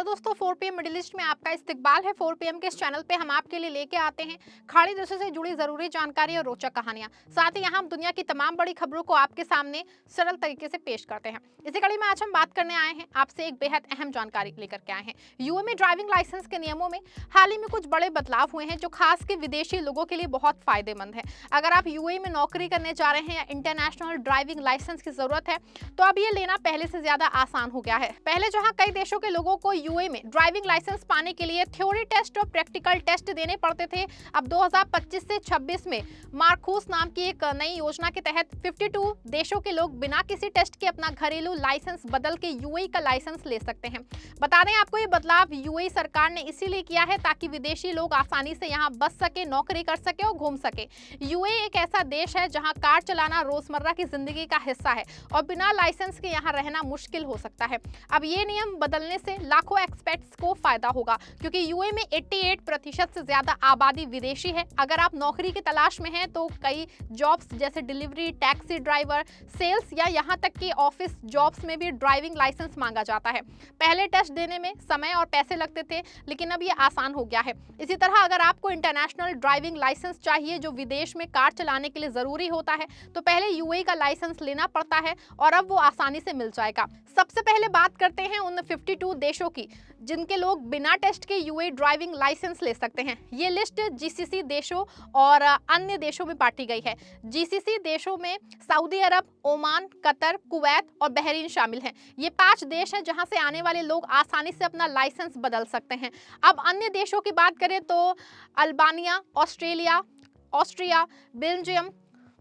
दोस्तों 4 PM middle east में आपका इस्तकबाल है। 4 पीएम के इस चैनल पे हम आपके लिए लेके आते हैं खाड़ी देशों से जुड़ी जरूरी जानकारी और रोचक कहानियां। साथ ही यहाँ हम दुनिया की तमाम बड़ी खबरों को आपके सामने सरल तरीके से पेश करते हैं। इसी कड़ी में आज हम बात करने आए हैं, आपसे एक बेहद अहम जानकारी लेकर के आए हैं। यूए में ड्राइविंग लाइसेंस के नियमों में हाल ही में कुछ बड़े बदलाव हुए हैं जो खास के विदेशी लोगों के लिए बहुत फायदेमंद है। अगर आप यूए में नौकरी करने जा रहे हैं या इंटरनेशनल ड्राइविंग लाइसेंस की जरूरत है तो अब ये लेना पहले से ज्यादा आसान हो गया है। पहले जहां कई देशों के लोगों को यूए में ड्राइविंग लाइसेंस पाने के लिए थ्योरी टेस्ट और प्रैक्टिकल टेस्ट देने पड़ते थे, अब 2025 से 26 में मार्कूस नाम की एक नई योजना के तहत 52 देशों के लोग बिना किसी टेस्ट के अपना घरेलू लाइसेंस बदल के यूए का लाइसेंस ले सकते हैं। बता दें आपको, ये बदलाव यूए सरकार ने इसीलिए किया है ताकि विदेशी लोग आसानी से यहाँ बस सके, नौकरी कर सके और घूम सके। यूए एक ऐसा देश है जहाँ कार चलाना रोजमर्रा की जिंदगी का हिस्सा है और बिना लाइसेंस के यहाँ रहना मुश्किल हो सकता है। अब ये नियम बदलने से लाखों एक्सपेट्स को फायदा होगा क्योंकि यूए में 88% से ज्यादा आबादी विदेशी है। अगर आप नौकरी की तलाश में हैं तो कई जॉब्स जैसे डिलीवरी, टैक्सी ड्राइवर, सेल्स या यहाँ तक कि ऑफिस जॉब्स में भी ड्राइविंग लाइसेंस मांगा जाता है। पहले टेस्ट देने में समय और पैसे लगते थे, लेकिन अब ये आसान हो गया है। इसी तरह अगर आपको इंटरनेशनल ड्राइविंग लाइसेंस चाहिए जो विदेश में कार चलाने के लिए जरूरी होता है तो पहले यूए का लाइसेंस लेना पड़ता है और अब वो आसानी से मिल जाएगा। सबसे पहले बात करते हैं उन 52 देशों की जिनके लोग बिना टेस्ट के यूए ड्राइविंग लाइसेंस ले सकते हैं। ये लिस्ट जीसीसी देशों और अन्य देशों में बांटी गई है। जीसीसी देशों में सऊदी अरब, ओमान, कतर, कुवैत और बहरीन शामिल हैं। ये 5 देश हैं जहां से आने वाले लोग आसानी से अपना लाइसेंस बदल सकते हैं। अब अन्य देशों की बात करें तो Albania, Austria, Belgium,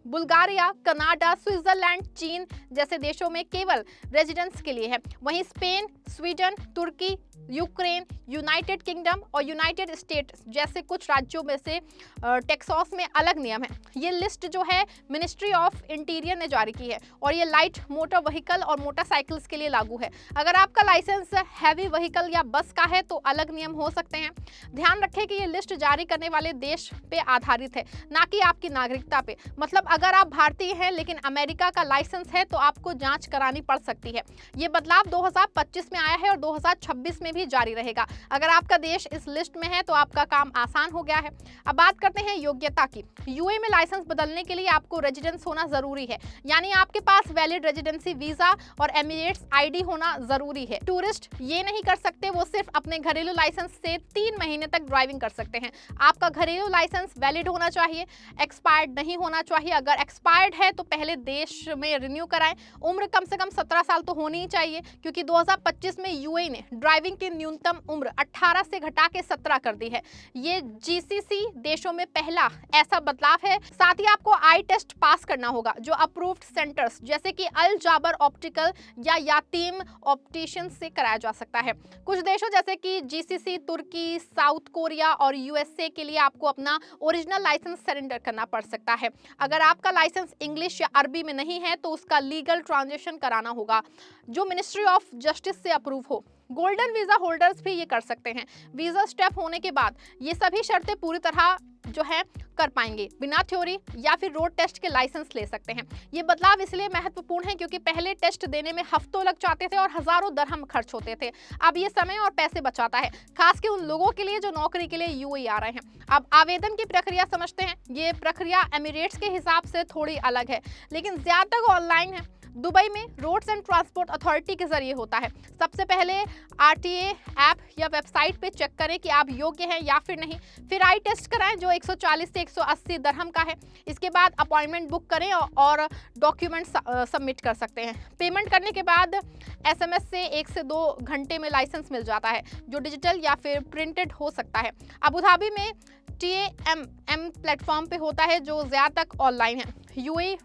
Bulgaria, Canada, Switzerland, चीन जैसे देशों में केवल रेजिडेंट्स के लिए है। वहीं स्पेन, स्वीडन, तुर्की, यूक्रेन, यूनाइटेड किंगडम और यूनाइटेड स्टेट्स जैसे कुछ राज्यों में से टेक्सास में अलग नियम है। ये लिस्ट जो है मिनिस्ट्री ऑफ इंटीरियर ने जारी की है और ये लाइट मोटर व्हीकल और मोटरसाइकिल्स के लिए लागू है। अगर आपका लाइसेंस हैवी व्हीकल या बस का है तो अलग नियम हो सकते हैं। ध्यान रखें कि ये लिस्ट जारी करने वाले देश पे आधारित है, ना कि आपकी नागरिकता पे। मतलब अगर आप भारतीय हैं लेकिन अमेरिका का लाइसेंस है तो आपको जांच करानी पड़ सकती है। ये बदलाव 2025 में आया है और 2026 में भी जारी रहेगा। अगर आपका देश इस लिस्ट में है तो आपका काम आसान हो गया है। अब बात करते हैं योग्यता की। यूए में लाइसेंस बदलने के लिए आपको रेजिडेंस होना जरूरी है, यानी आपके पास वैलिड रेजिडेंसी वीजा और एमिरेट्स आईडी होना जरूरी है। टूरिस्ट ये नहीं कर सकते, वो सिर्फ अपने घरेलू लाइसेंस से 3 महीने तक ड्राइविंग कर सकते हैं। आपका घरेलू लाइसेंस वैलिड होना चाहिए, एक्सपायर्ड नहीं होना चाहिए। अगर एक्सपायर्ड है तो पहले देश में रिन्यू कराएं। उम्र कम से कम 17 साल तो होनी ही चाहिए क्योंकि 2025 में यूए ने ड्राइविंग की न्यूनतम उम्र 18 से घटा के 17 कर दी है। ये जीसीसी देशों में पहला ऐसा बदलाव है। साथ ही आपको आई टेस्ट पास करना होगा जो अप्रूव्ड सेंटर्स जैसे कि अल जाबर ऑप्टिकल या यातीम ऑप्टिशियन से कराया जा सकता है। कुछ देशों जैसे कि जीसीसी, तुर्की, साउथ कोरिया और यूएसए के लिए आपको अपना ओरिजिनल लाइसेंस सरेंडर करना पड़ सकता है। अगर आपका लाइसेंस इंग्लिश या अरबी में नहीं है तो उसका लीगल ट्रांजेक्शन कराना होगा जो मिनिस्ट्री ऑफ जस्टिस से अप्रूव हो। गोल्डन वीजा होल्डर्स भी ये कर सकते हैं। वीजा स्टेप होने के बाद ये सभी शर्तें पूरी तरह जो है कर पाएंगे। बिना थ्योरी या फिर रोड टेस्ट के लाइसेंस ले सकते हैं। ये बदलाव इसलिए महत्वपूर्ण है क्योंकि पहले टेस्ट देने में हफ्तों लग जाते थे और हजारों दरहम खर्च होते थे। अब ये समय और पैसे बचाता है, खास के उन लोगों के लिए जो नौकरी के लिए यूएई आ रहे हैं। अब आवेदन की प्रक्रिया समझते हैं। ये प्रक्रिया एमिरेट्स के हिसाब से थोड़ी अलग है, लेकिन ज्यादातर ऑनलाइन है। दुबई में रोड्स एंड ट्रांसपोर्ट अथॉरिटी के जरिए होता है। सबसे पहले आरटीए ऐप या वेबसाइट पे चेक करें कि आप योग्य हैं या फिर नहीं। फिर आई टेस्ट कराएं जो 140 से 180 दरहम का है। इसके बाद अपॉइंटमेंट बुक करें और डॉक्यूमेंट सबमिट कर सकते हैं। पेमेंट करने के बाद एसएमएस से 1 से 2 घंटे में लाइसेंस मिल जाता है जो डिजिटल या फिर प्रिंटेड हो सकता है। अबू धाबी में TAMM प्लेटफॉर्म पे होता है जो ज्यादातर ऑनलाइन है। यूएई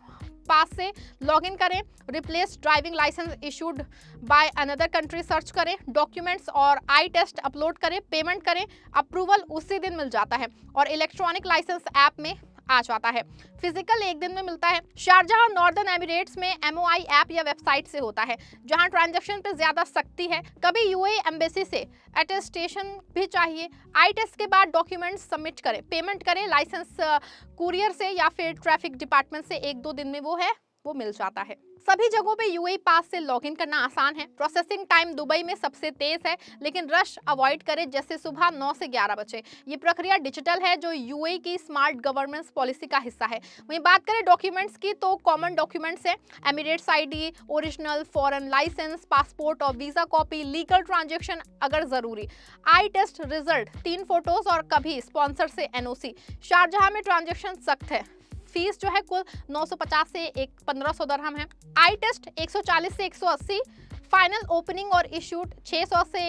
पास से लॉगिन करें, replace driving licence issued by another country search करें, डॉक्यूमेंट्स और आई टेस्ट अपलोड करें, पेमेंट करें, अप्रूवल उसी दिन मिल जाता है और इलेक्ट्रॉनिक लाइसेंस ऐप में आ जाता है। फिजिकल 1 दिन में मिलता है। शारजाह और नॉर्दर्न एमिरेट्स में MOI ऐप या वेबसाइट से होता है जहां ट्रांजैक्शन पे ज्यादा सख्ती है। कभी यूएई एम्बेसी से अटेस्टेशन भी चाहिए। आई टेस्ट के बाद डॉक्यूमेंट्स सबमिट करें, पेमेंट करें। लाइसेंस कुरियर से या फिर ट्रैफिक डिपार्टमेंट से 1-2 दिन में वो है वो मिल जाता है। सभी जगहों पे यूएई पास से लॉगिन करना आसान है। प्रोसेसिंग टाइम दुबई में सबसे तेज है, लेकिन रश अवॉइड करें जैसे सुबह 9 से 11 बजे। ये प्रक्रिया डिजिटल है जो यूएई की स्मार्ट गवर्नेंस पॉलिसी का हिस्सा है। वहीं बात करें डॉक्यूमेंट्स की तो कॉमन डॉक्यूमेंट्स है Emirates ID, original foreign licence, passport और वीजा कॉपी, लीगल ट्रांजैक्शन अगर जरूरी, आई टेस्ट रिजल्ट, 3 फोटोज और कभी स्पॉन्सर से एनओसी। शारजाह में ट्रांजैक्शन सख्त है। फीस जो है कुल 950 से 1500 दरहम है। आई टेस्ट 140 से 180, फाइनल ओपनिंग और इशूड 600 से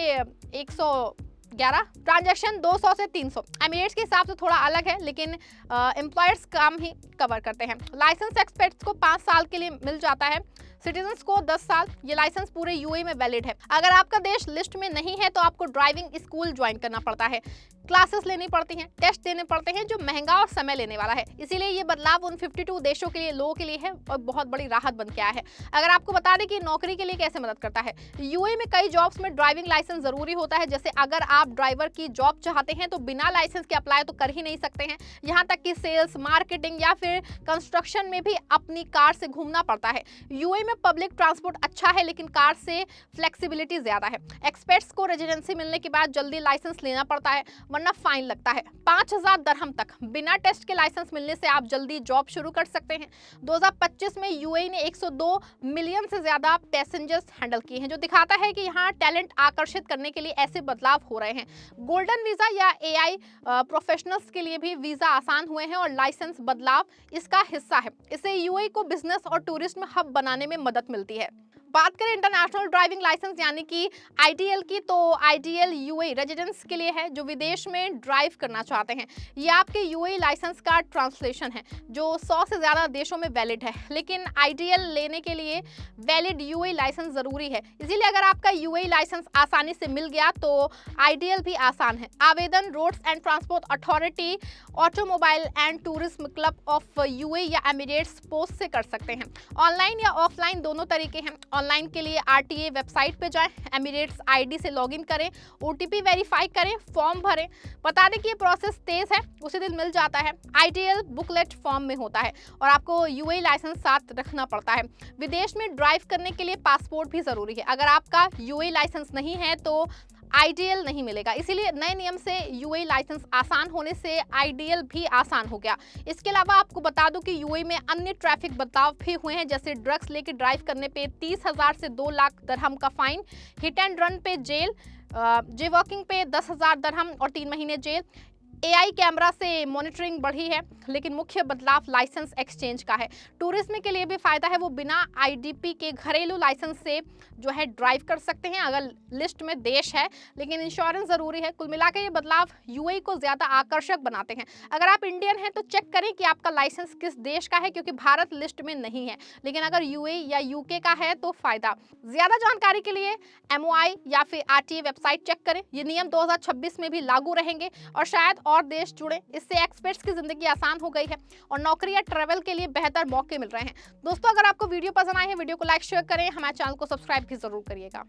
111, ट्रांजैक्शन 200 से 300। एमिरेट्स के हिसाब से थोड़ा अलग है, लेकिन एम्प्लॉयर्स काम ही कवर करते हैं। लाइसेंस एक्सपर्ट्स को 5 साल के लिए मिल जाता है, सिटीजन्स को 10 साल। ये लाइसेंस पूरे यूएई में वैलिड है। अगर आपका देश लिस्ट में नहीं है तो आपको ड्राइविंग स्कूल ज्वाइन करना पड़ता है, क्लासेस लेनी पड़ती हैं, टेस्ट देने पड़ते हैं जो महंगा और समय लेने वाला है। इसीलिए ये बदलाव उन 52 देशों के लिए, लोगों के लिए है और बहुत बड़ी राहत बन के आया है। अगर आपको बता दें कि नौकरी के लिए कैसे मदद करता है, यूएई में कई जॉब्स में ड्राइविंग लाइसेंस जरूरी होता है। जैसे अगर आप ड्राइवर की जॉब चाहते हैं तो बिना लाइसेंस के अप्लाई तो कर ही नहीं सकते हैं। यहाँ तक कि सेल्स, मार्केटिंग या फिर कंस्ट्रक्शन में भी अपनी कार से घूमना पड़ता है। यूएई में पब्लिक ट्रांसपोर्ट अच्छा है, लेकिन कार से फ्लेक्सिबिलिटी ज्यादा है। एक्सपर्ट्स को रेजिडेंसी मिलने के बाद जल्दी लाइसेंस लेना पड़ता है, वरना फाइन लगता है। 5000 दरहम तक बिना टेस्ट के लाइसेंस मिलने से आप जल्दी जॉब शुरू कर सकते हैं। 2025 में यूएई ने 102 मिलियन से ज्यादा पैसेंजर्स हैंडल किए हैं, जो दिखाता है कि यहाँ टैलेंट आकर्षित करने के लिए ऐसे बदलाव हो रहे हैं। गोल्डन वीजा या एआई प्रोफेशनल्स के लिए भी वीजा आसान हुए हैं और लाइसेंस बदलाव इसका हिस्सा है। इससे यूएई को बिजनेस और टूरिज्म हब बनाने में मदद मिलती है। बात करें इंटरनेशनल ड्राइविंग लाइसेंस यानी कि आईडीएल की, तो आईडीएल यूएई रेजिडेंट्स के लिए है जो विदेश में ड्राइव करना चाहते हैं। ये आपके यूएई लाइसेंस का ट्रांसलेशन है जो 100 से ज़्यादा देशों में वैलिड है, लेकिन आईडीएल लेने के लिए वैलिड यूएई लाइसेंस ज़रूरी है। इसीलिए अगर आपका यूएई लाइसेंस आसानी से मिल गया तो आईडीएल भी आसान है। आवेदन roads and transport authority, automobile and tourism club of UAE या एमिरेट्स पोस्ट से कर सकते हैं। ऑनलाइन या ऑफलाइन दोनों तरीके हैं। ऑनलाइन के लिए आरटीए वेबसाइट पे जाएं, एमिरेट्स आईडी से लॉगिन करें, ओटीपी वेरीफाई करें, फॉर्म भरें। बता दें कि ये प्रोसेस तेज है, उसी दिन मिल जाता है। आईडीएल बुकलेट फॉर्म में होता है और आपको यूएई लाइसेंस साथ रखना पड़ता है। विदेश में ड्राइव करने के लिए पासपोर्ट भी जरूरी है। अगर आपका यूएई लाइसेंस नहीं है तो आईडीएल नहीं मिलेगा। इसीलिए नए नियम से यूएई लाइसेंस आसान होने से आईडीएल भी आसान हो गया। इसके अलावा आपको बता दूं कि यूएई में अन्य ट्रैफिक बदलाव भी हुए हैं, जैसे ड्रग्स लेके ड्राइव करने पे 30,000 से 2 लाख दरहम का फाइन, हिट एंड रन पे जेल, जेवॉकिंग पे 10,000 दरहम और 3 महीने जेल। एआई कैमरा से मॉनिटरिंग बढ़ी है, लेकिन मुख्य बदलाव लाइसेंस एक्सचेंज का है। टूरिज्म के लिए भी फायदा है, वो बिना आईडीपी के घरेलू लाइसेंस से जो है ड्राइव कर सकते हैं अगर लिस्ट में देश है, लेकिन इंश्योरेंस जरूरी है। कुल मिलाकर ये बदलाव यूएई को ज्यादा आकर्षक बनाते हैं। अगर आप इंडियन हैं तो चेक करें कि आपका लाइसेंस किस देश का है, क्योंकि भारत लिस्ट में नहीं है, लेकिन अगर यूएई या यूके का है तो फायदा। ज्यादा जानकारी के लिए एमओआई या फिर आरटीए वेबसाइट चेक करें। ये नियम 2026 में भी लागू रहेंगे और शायद और देश जुड़े। इससे एक्सपर्ट्स की जिंदगी आसान हो गई है और नौकरी या ट्रैवल के लिए बेहतर मौके मिल रहे हैं। दोस्तों, अगर आपको वीडियो पसंद आए है, वीडियो को लाइक शेयर करें, हमारे चैनल को सब्सक्राइब भी जरूर करिएगा।